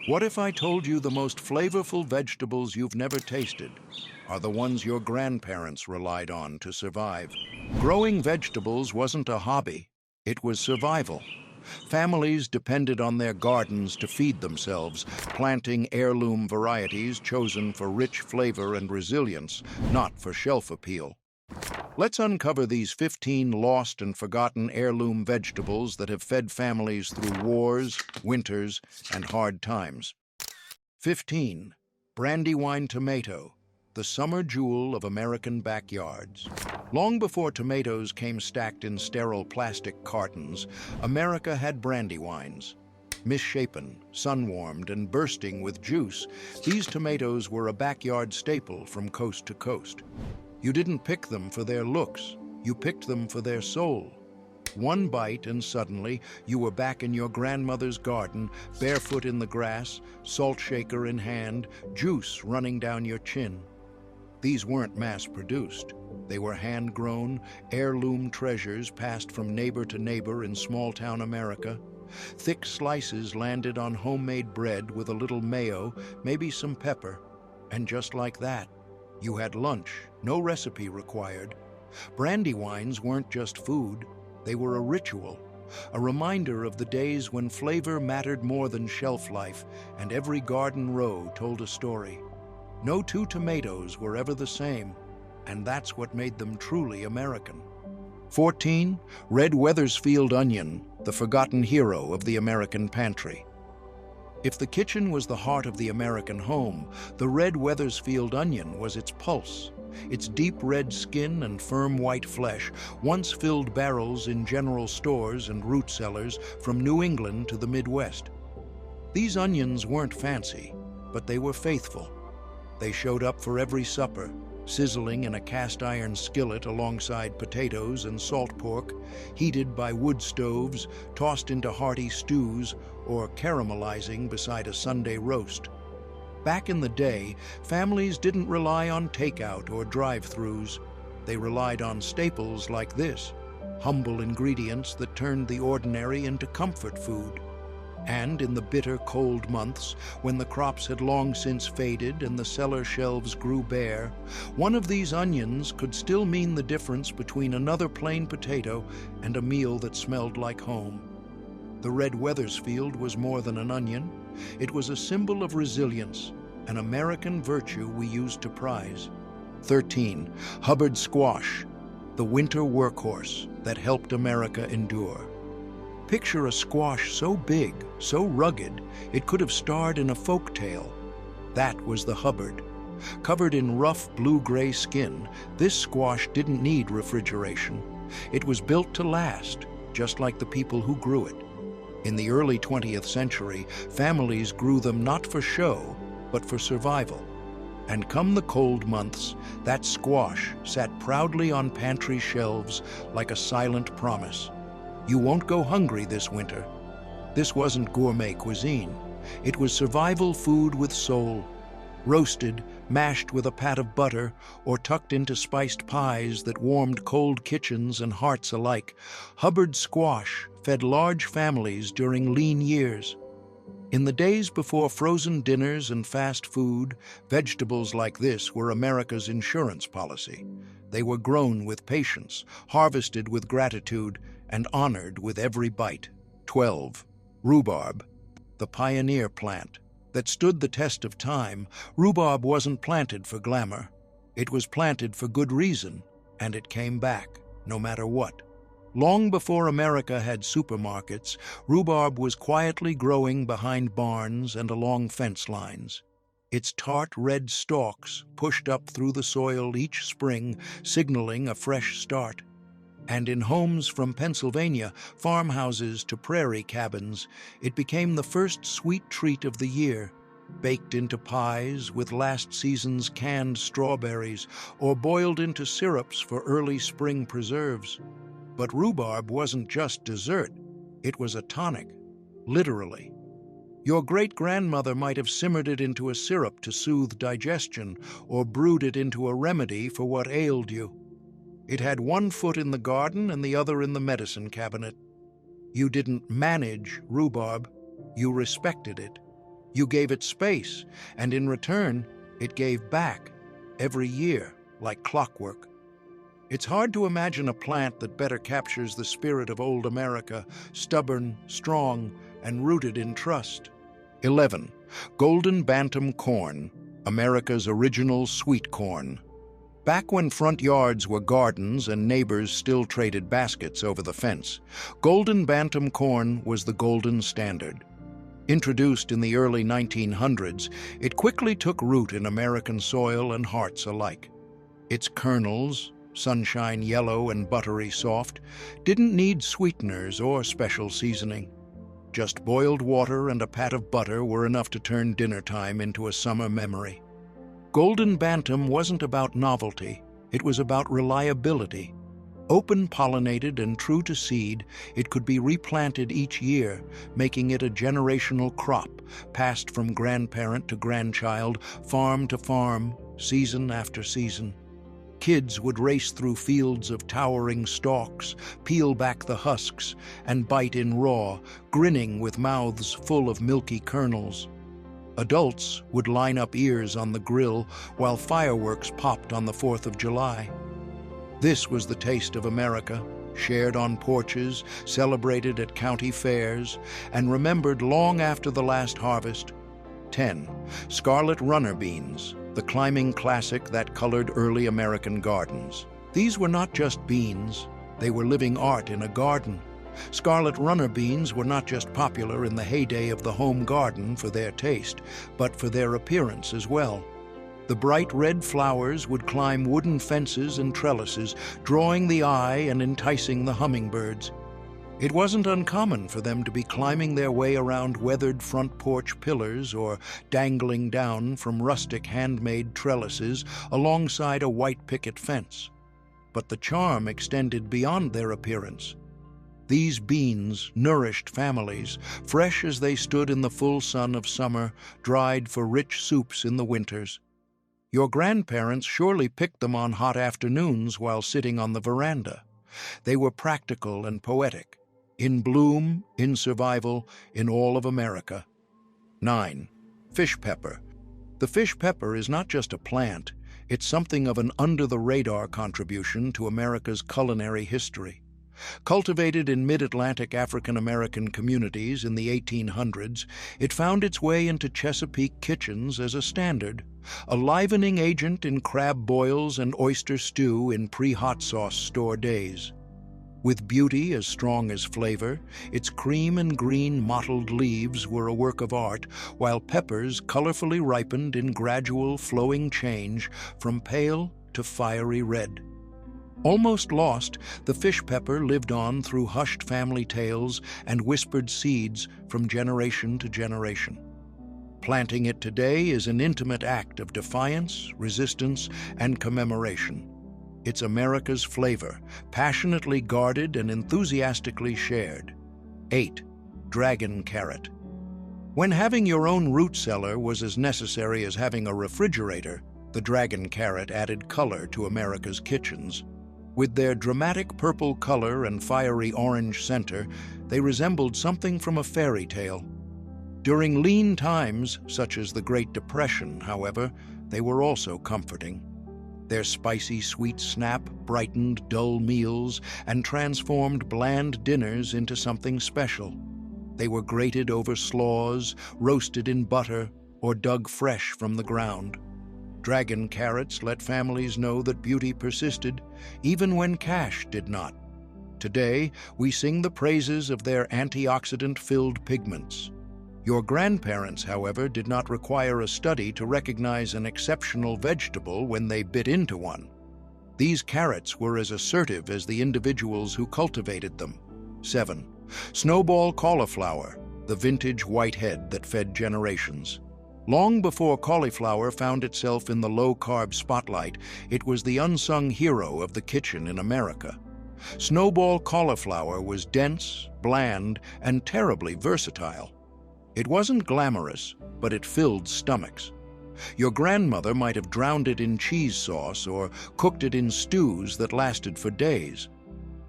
What if I told you the most flavorful vegetables you've never tasted are the ones your grandparents relied on to survive? Growing vegetables wasn't a hobby, it was survival. Families depended on their gardens to feed themselves, planting heirloom varieties chosen for rich flavor and resilience, not for shelf appeal. Let's uncover these 15 lost and forgotten heirloom vegetables that have fed families through wars, winters, and hard times. 15. Brandywine tomato, the summer jewel of American backyards. Long before tomatoes came stacked in sterile plastic cartons, America had brandywines. Misshapen, sun-warmed, and bursting with juice, these tomatoes were a backyard staple from coast to coast. You didn't pick them for their looks, you picked them for their soul. One bite and suddenly you were back in your grandmother's garden, barefoot in the grass, salt shaker in hand, juice running down your chin. These weren't mass-produced. They were hand-grown, heirloom treasures passed from neighbor to neighbor in small-town America. Thick slices landed on homemade bread with a little mayo, maybe some pepper. And just like that, you had lunch, no recipe required. Brandywines weren't just food, they were a ritual, a reminder of the days when flavor mattered more than shelf life, and every garden row told a story. No two tomatoes were ever the same, and that's what made them truly American. 14. Red Wethersfield onion, the forgotten hero of the American pantry. If the kitchen was the heart of the American home, the red Wethersfield onion was its pulse. Its deep red skin and firm white flesh once filled barrels in general stores and root cellars from New England to the Midwest. These onions weren't fancy, but they were faithful. They showed up for every supper, sizzling in a cast-iron skillet alongside potatoes and salt pork, heated by wood stoves, tossed into hearty stews, or caramelizing beside a Sunday roast. Back in the day, families didn't rely on takeout or drive-thrus. They relied on staples like this, humble ingredients that turned the ordinary into comfort food. And in the bitter cold months, when the crops had long since faded and the cellar shelves grew bare, one of these onions could still mean the difference between another plain potato and a meal that smelled like home. The red Wethersfield was more than an onion. It was a symbol of resilience, an American virtue we used to prize. 13. Hubbard squash, the winter workhorse that helped America endure. Picture a squash so big, so rugged, it could have starred in a folk tale. That was the Hubbard. Covered in rough blue-gray skin, this squash didn't need refrigeration. It was built to last, just like the people who grew it. In the early 20th century, families grew them not for show, but for survival. And come the cold months, that squash sat proudly on pantry shelves like a silent promise. You won't go hungry this winter. This wasn't gourmet cuisine. It was survival food with soul. Roasted, mashed with a pat of butter, or tucked into spiced pies that warmed cold kitchens and hearts alike, Hubbard squash fed large families during lean years. In the days before frozen dinners and fast food, vegetables like this were America's insurance policy. They were grown with patience, harvested with gratitude, and honored with every bite. 12. Rhubarb, the pioneer plant that stood the test of time. Rhubarb wasn't planted for glamour. It was planted for good reason, and it came back, no matter what. Long before America had supermarkets, rhubarb was quietly growing behind barns and along fence lines. Its tart red stalks pushed up through the soil each spring, signaling a fresh start. And in homes from Pennsylvania, farmhouses to prairie cabins, it became the first sweet treat of the year, baked into pies with last season's canned strawberries or boiled into syrups for early spring preserves. But rhubarb wasn't just dessert, it was a tonic, literally. Your great-grandmother might have simmered it into a syrup to soothe digestion or brewed it into a remedy for what ailed you. It had one foot in the garden and the other in the medicine cabinet. You didn't manage rhubarb, you respected it. You gave it space, and in return, it gave back, every year, like clockwork. It's hard to imagine a plant that better captures the spirit of old America, stubborn, strong, and rooted in trust. 11. Golden Bantam corn, America's original sweet corn. Back when front yards were gardens and neighbors still traded baskets over the fence, golden Bantam corn was the golden standard. Introduced in the early 1900s, it quickly took root in American soil and hearts alike. Its kernels, sunshine yellow and buttery soft, didn't need sweeteners or special seasoning. Just boiled water and a pat of butter were enough to turn dinner time into a summer memory. Golden Bantam wasn't about novelty, it was about reliability. Open-pollinated and true to seed, it could be replanted each year, making it a generational crop, passed from grandparent to grandchild, farm to farm, season after season. Kids would race through fields of towering stalks, peel back the husks, and bite in raw, grinning with mouths full of milky kernels. Adults would line up ears on the grill while fireworks popped on the 4th of July. This was the taste of America, shared on porches, celebrated at county fairs, and remembered long after the last harvest. 10. Scarlet runner beans, the climbing classic that colored early American gardens. These were not just beans, they were living art in a garden. Scarlet runner beans were not just popular in the heyday of the home garden for their taste, but for their appearance as well. The bright red flowers would climb wooden fences and trellises, drawing the eye and enticing the hummingbirds. It wasn't uncommon for them to be climbing their way around weathered front porch pillars or dangling down from rustic handmade trellises alongside a white picket fence. But the charm extended beyond their appearance. These beans nourished families, fresh as they stood in the full sun of summer, dried for rich soups in the winters. Your grandparents surely picked them on hot afternoons while sitting on the veranda. They were practical and poetic, in bloom, in survival, in all of America. 9. Fish pepper. The fish pepper is not just a plant, it's something of an under-the-radar contribution to America's culinary history. Cultivated in mid-Atlantic African-American communities in the 1800s, it found its way into Chesapeake kitchens as a standard, a livening agent in crab boils and oyster stew in pre-hot sauce store days. With beauty as strong as flavor, its cream and green mottled leaves were a work of art, while peppers colorfully ripened in gradual flowing change from pale to fiery red. Almost lost, the fish pepper lived on through hushed family tales and whispered seeds from generation to generation. Planting it today is an intimate act of defiance, resistance, and commemoration. It's America's flavor, passionately guarded and enthusiastically shared. 8. Dragon carrot. When having your own root cellar was as necessary as having a refrigerator, the dragon carrot added color to America's kitchens. With their dramatic purple color and fiery orange center, they resembled something from a fairy tale. During lean times, such as the Great Depression, however, they were also comforting. Their spicy sweet snap brightened dull meals and transformed bland dinners into something special. They were grated over slaws, roasted in butter, or dug fresh from the ground. Dragon carrots let families know that beauty persisted, even when cash did not. Today, we sing the praises of their antioxidant-filled pigments. Your grandparents, however, did not require a study to recognize an exceptional vegetable when they bit into one. These carrots were as assertive as the individuals who cultivated them. 7. Snowball cauliflower, the vintage whitehead that fed generations. Long before cauliflower found itself in the low-carb spotlight, it was the unsung hero of the kitchen in America. Snowball cauliflower was dense, bland, and terribly versatile. It wasn't glamorous, but it filled stomachs. Your grandmother might have drowned it in cheese sauce or cooked it in stews that lasted for days.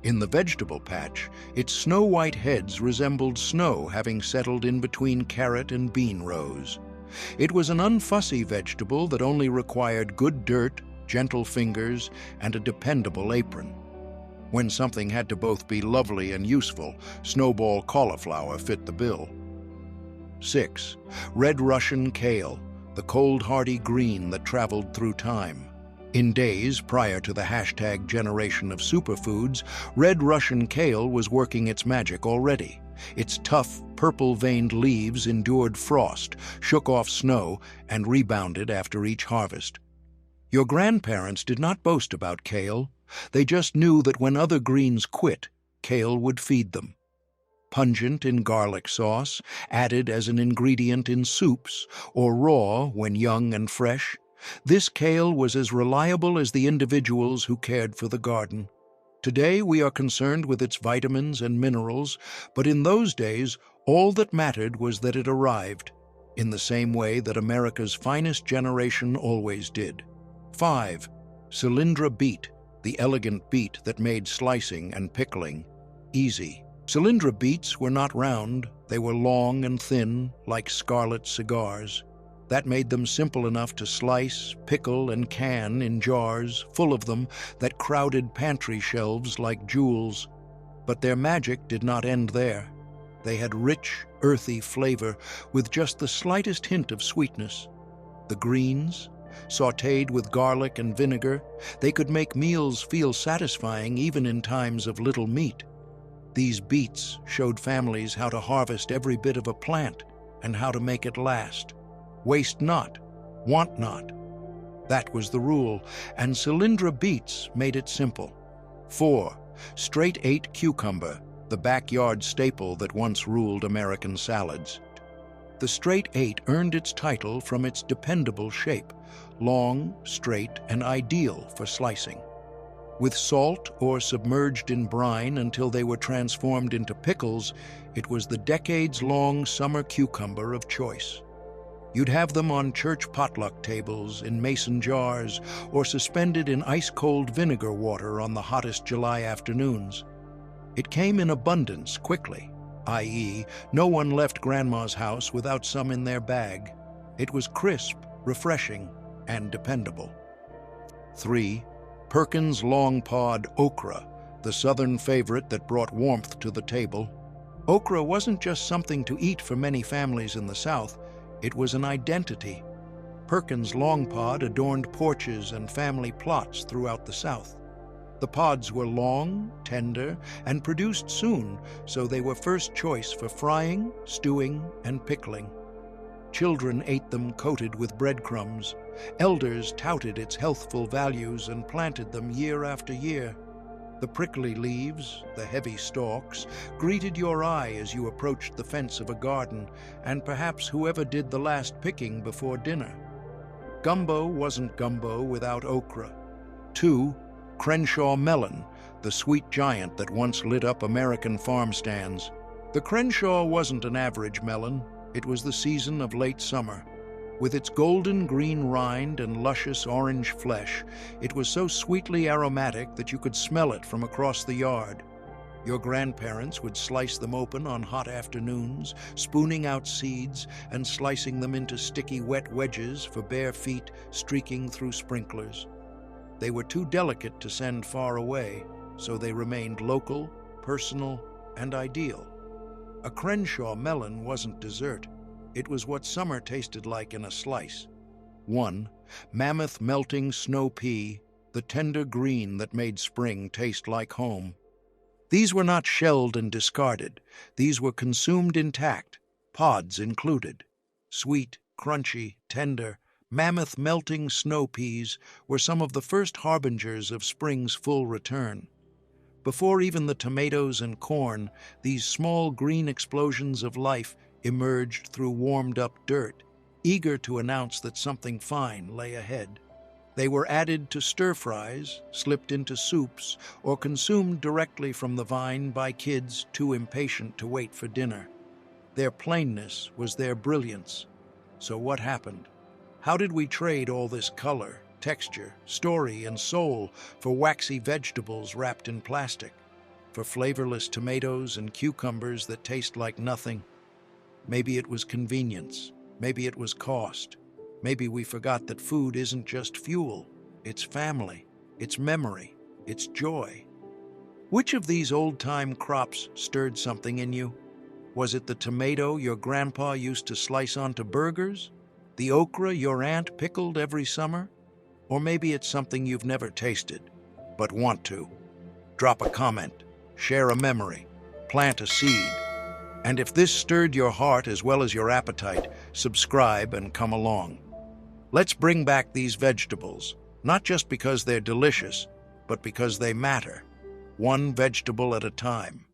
In the vegetable patch, its snow-white heads resembled snow having settled in between carrot and bean rows. It was an unfussy vegetable that only required good dirt, gentle fingers, and a dependable apron. When something had to both be lovely and useful, Snowball cauliflower fit the bill. 6. Red Russian kale, the cold hardy green that traveled through time. In days prior to the #generation of superfoods, Red Russian kale was working its magic already. Its tough, purple-veined leaves endured frost, shook off snow, and rebounded after each harvest. Your grandparents did not boast about kale. They just knew that when other greens quit, kale would feed them. Pungent in garlic sauce, added as an ingredient in soups, or raw when young and fresh, this kale was as reliable as the individuals who cared for the garden. Today we are concerned with its vitamins and minerals, but in those days all that mattered was that it arrived, in the same way that America's finest generation always did. 5. Cylindra beet, the elegant beet that made slicing and pickling easy. Cylindra beets were not round, they were long and thin, like Scarlet cigars. That made them simple enough to slice, pickle, and can in jars, full of them, that crowded pantry shelves like jewels. But their magic did not end there. They had rich, earthy flavor, with just the slightest hint of sweetness. The greens, sautéed with garlic and vinegar, they could make meals feel satisfying even in times of little meat. These beets showed families how to harvest every bit of a plant and how to make it last. Waste not, want not. That was the rule, and Cylindra beets made it simple. 4. Straight 8 cucumber, the backyard staple that once ruled American salads. The straight 8 earned its title from its dependable shape, long, straight, and ideal for slicing. With salt or submerged in brine until they were transformed into pickles, it was the decades-long summer cucumber of choice. You'd have them on church potluck tables, in mason jars, or suspended in ice-cold vinegar water on the hottest July afternoons. It came in abundance quickly, i.e., no one left Grandma's house without some in their bag. It was crisp, refreshing, and dependable. 3. Perkins Long Pod okra, the southern favorite that brought warmth to the table. Okra wasn't just something to eat for many families in the South, it was an identity. Perkins Long Pod adorned porches and family plots throughout the South. The pods were long, tender, and produced soon, so they were first choice for frying, stewing, and pickling. Children ate them coated with breadcrumbs. Elders touted its healthful values and planted them year after year. The prickly leaves, the heavy stalks, greeted your eye as you approached the fence of a garden, and perhaps whoever did the last picking before dinner. Gumbo wasn't gumbo without okra. 2. Crenshaw melon, the sweet giant that once lit up American farm stands. The Crenshaw wasn't an average melon. It was the season of late summer. With its golden green rind and luscious orange flesh, it was so sweetly aromatic that you could smell it from across the yard. Your grandparents would slice them open on hot afternoons, spooning out seeds and slicing them into sticky wet wedges for bare feet streaking through sprinklers. They were too delicate to send far away, so they remained local, personal, and ideal. A Crenshaw melon wasn't dessert. It was what summer tasted like in a slice. 1. Mammoth melting snow pea, the tender green that made spring taste like home. These were not shelled and discarded. These were consumed intact, pods included. Sweet, crunchy, tender, mammoth melting snow peas were some of the first harbingers of spring's full return. Before even the tomatoes and corn, these small green explosions of life emerged through warmed-up dirt, eager to announce that something fine lay ahead. They were added to stir-fries, slipped into soups, or consumed directly from the vine by kids too impatient to wait for dinner. Their plainness was their brilliance. So what happened? How did we trade all this color, texture, story, and soul for waxy vegetables wrapped in plastic? For flavorless tomatoes and cucumbers that taste like nothing? Maybe it was convenience. Maybe it was cost. Maybe we forgot that food isn't just fuel. It's family, it's memory, it's joy. Which of these old-time crops stirred something in you? Was it the tomato your grandpa used to slice onto burgers? The okra your aunt pickled every summer? Or maybe it's something you've never tasted, but want to. Drop a comment, share a memory, plant a seed. And if this stirred your heart as well as your appetite, subscribe and come along. Let's bring back these vegetables, not just because they're delicious, but because they matter, one vegetable at a time.